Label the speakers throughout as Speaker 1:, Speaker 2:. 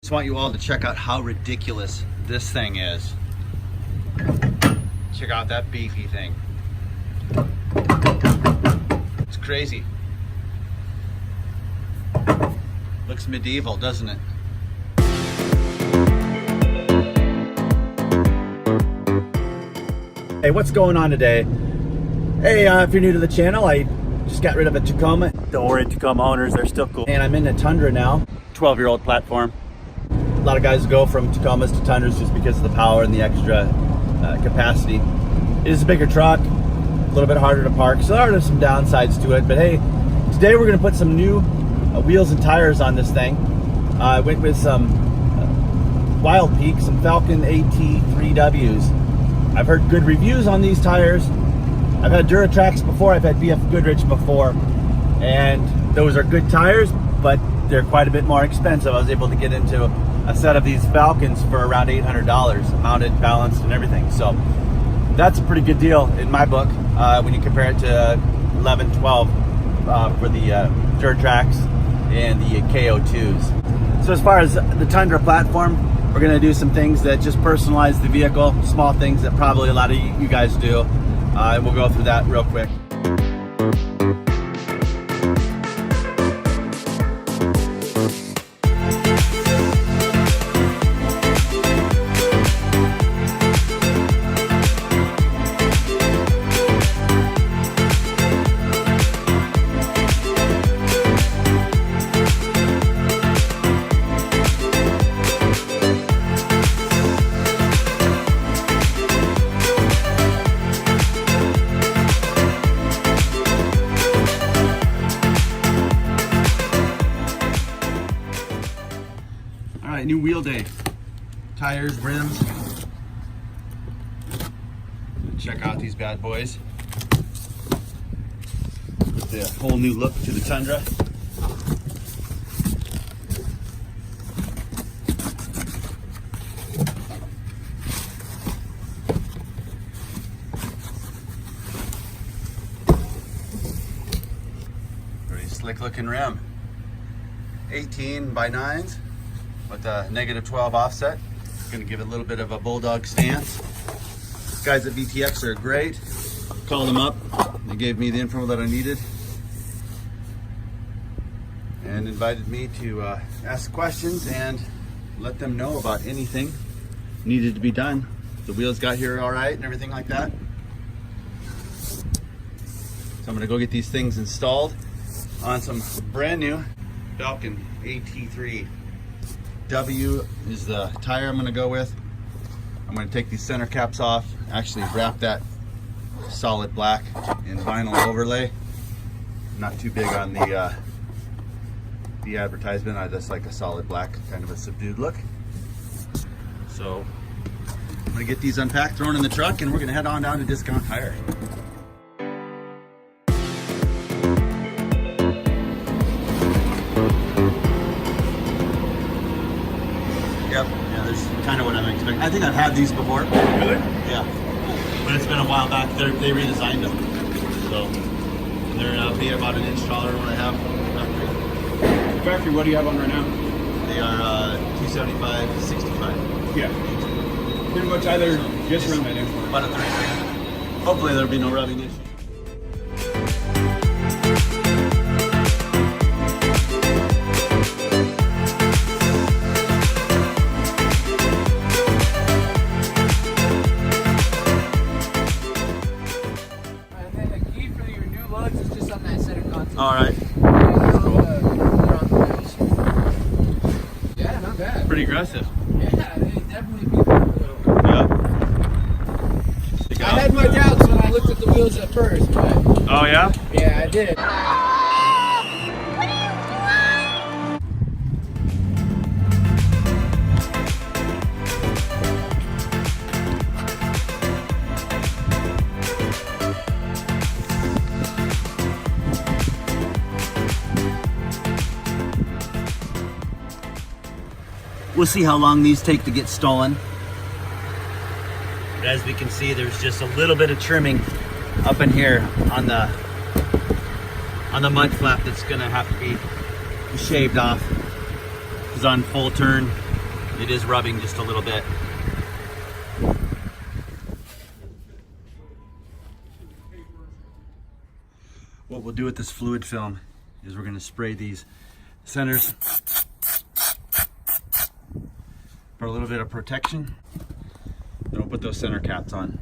Speaker 1: Just want you all to check out how ridiculous this thing is. Check out that beefy thing. It's crazy. Looks medieval, doesn't it?
Speaker 2: Hey, what's going on today? Hey, if you're new to the channel, I just got rid of a Tacoma. Don't worry, Tacoma owners, they're still cool. And I'm in a Tundra now, 12-year-old platform. A lot of guys go from Tacomas to Tundras just because of the power and the extra capacity. It is a bigger truck, a little bit harder to park, so there are some downsides to it. But hey, today we're gonna put some new wheels and tires on this thing. I went with some Wildpeaks, some Falken AT3Ws. I've heard good reviews on these tires. I've had Duratrax before, I've had BF Goodrich before, and those are good tires, but they're quite a bit more expensive. I was able to get into a set of these Falcons for around $800, mounted, balanced, and everything. So that's a pretty good deal in my book when you compare it to 11, 12 for the Duratrax and the KO2s. So as far as the Tundra platform, we're gonna do some things that just personalize the vehicle, small things that probably a lot of you guys do. We'll go through that real quick. New wheel day. Tires, rims. Check out these bad boys. The whole new look to the Tundra. Pretty slick looking rim. 18 by 9s. With a -12 offset. Gonna give it a little bit of a bulldog stance. Guys at VTX are great. Called them up. They gave me the info that I needed and invited me to ask questions and let them know about anything needed to be done. The wheels got here all right and everything like that. So I'm gonna go get these things installed on some brand new Falken AT3. W is the tire I'm going to go with. I'm going to take these center caps off, actually wrap that solid black in vinyl overlay. Not too big on the advertisement. I just like a solid black, kind of a subdued look. So I'm going to get these unpacked, thrown in the truck, and we're going to head on down to Discount Tire. Yep, yeah, there's kind of what I'm expecting. I think I've had these before.
Speaker 3: Really?
Speaker 2: Yeah, but it's been a while back. They redesigned them, so they're be about 1 inch taller than what I have.
Speaker 3: Factory, what do you have on right now?
Speaker 2: They are 275, 65.
Speaker 3: Yeah. Pretty much either just around that inch.
Speaker 2: About a 3. Hopefully there'll be no rubbing issue. All right.
Speaker 4: Yeah, not bad.
Speaker 2: Pretty aggressive.
Speaker 4: Yeah, they definitely beat them.
Speaker 2: Yeah.
Speaker 4: I had my doubts when I looked at the wheels at first, but
Speaker 2: Oh yeah?
Speaker 4: yeah, I did.
Speaker 1: We'll see how long these take to get stolen. But as we can see, there's just a little bit of trimming up in here on the mud flap that's gonna have to be shaved off. Because on full turn, it is rubbing just a little bit. What we'll do with this fluid film is we're going to spray these centers for a little bit of protection. Then we'll put those center caps on.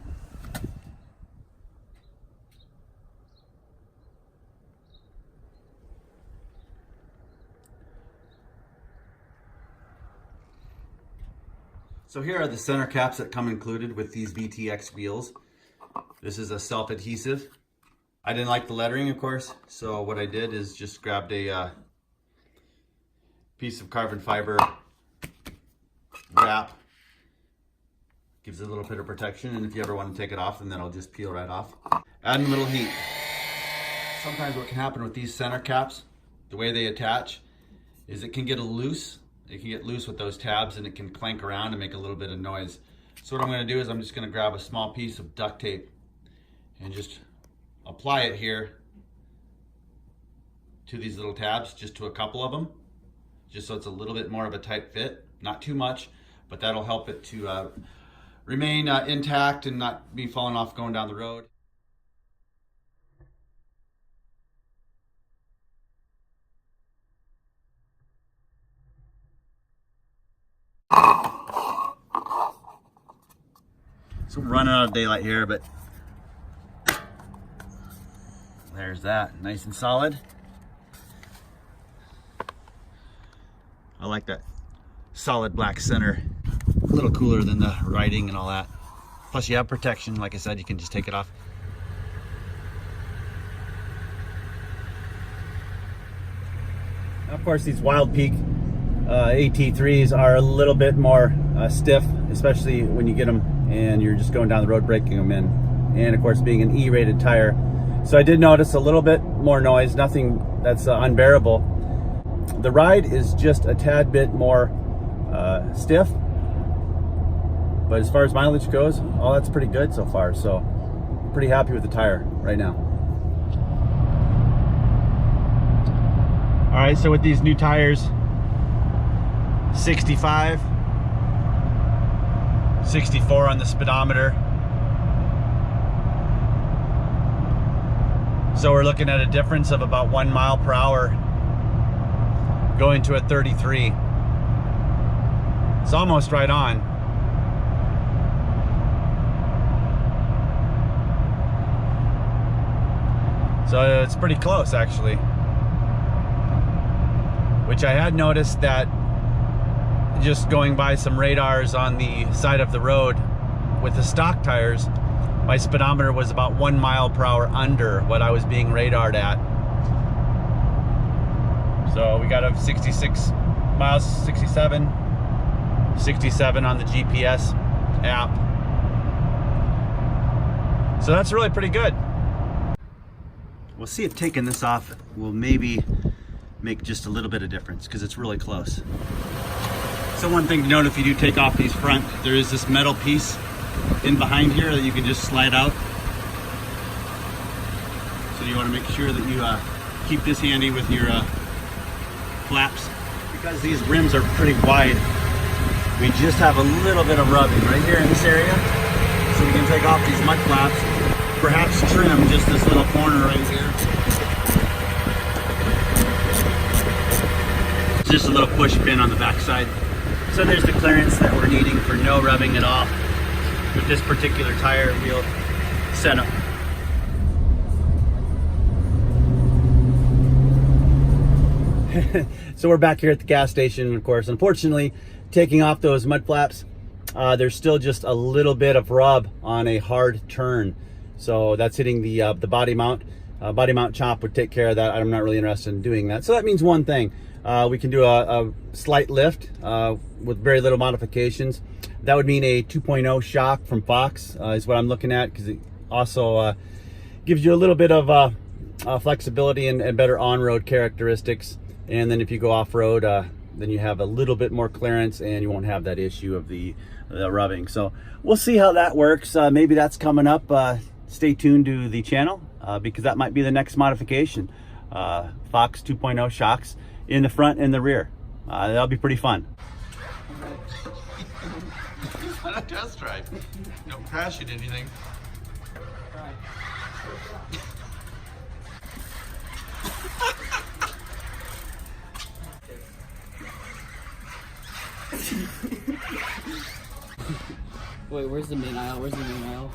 Speaker 1: So here are the center caps that come included with these VTX wheels. This is a self-adhesive. I didn't like the lettering, of course, so what I did is just grabbed a piece of carbon fiber wrap. Gives it a little bit of protection, and if you ever want to take it off, then that'll just peel right off. Adding a little heat. Sometimes what can happen with these center caps, the way they attach, is it can get loose. It can get loose with those tabs and it can clank around and make a little bit of noise. So what I'm going to do is I'm just going to grab a small piece of duct tape and just apply it here to these little tabs, just to a couple of them, just so it's a little bit more of a tight fit. Not too much, but that'll help it to remain intact and not be falling off going down the road. So I'm running out of daylight here, but there's that, nice and solid. I like that solid black center, a little cooler than the writing and all that. Plus you have protection, like I said, you can just take it off.
Speaker 2: Of course, these Wildpeak AT3s are a little bit more stiff, especially when you get them and you're just going down the road breaking them in. And of course, being an E-rated tire. So I did notice a little bit more noise, nothing that's unbearable. The ride is just a tad bit more stiff, but as far as mileage goes, all that's pretty good so far. So pretty happy with the tire right now. All right, so with these new tires, 65, 64 on the speedometer. So we're looking at a difference of about 1 mile per hour going to a 33. It's almost right on. So it's pretty close actually. Which I had noticed that just going by some radars on the side of the road with the stock tires, my speedometer was about 1 mile per hour under what I was being radared at. So we got a 66 miles, 67 on the GPS app. So that's really pretty good. We'll see if taking this off will maybe make just a little bit of difference because it's really close. So one thing to note, if you do take off these front, there is this metal piece in behind here that you can just slide out. So you want to make sure that you keep this handy with your flaps. Because these rims are pretty wide, we just have a little bit of rubbing right here in this area. So we can take off these mud flaps, perhaps trim just this little corner right here. Just a little push pin on the back side. So there's the clearance that we're needing for no rubbing at all with this particular tire wheel setup. So we're back here at the gas station, of course. Unfortunately, taking off those mud flaps, there's still just a little bit of rub on a hard turn. So that's hitting the body mount. Body mount chop would take care of that. I'm not really interested in doing that. So that means one thing. We can do a slight lift with very little modifications. That would mean a 2.0 shock from Fox is what I'm looking at, because it also gives you a little bit of flexibility and better on-road characteristics. And then if you go off-road, then you have a little bit more clearance and you won't have that issue of the rubbing. So we'll see how that works. Maybe that's coming up. Stay tuned to the channel because that might be the next modification. Fox 2.0 shocks in the front and the rear. That'll be pretty fun.
Speaker 1: It's not a test drive. Don't crash it, anything.
Speaker 4: Wait, where's the main aisle? Where's the main aisle?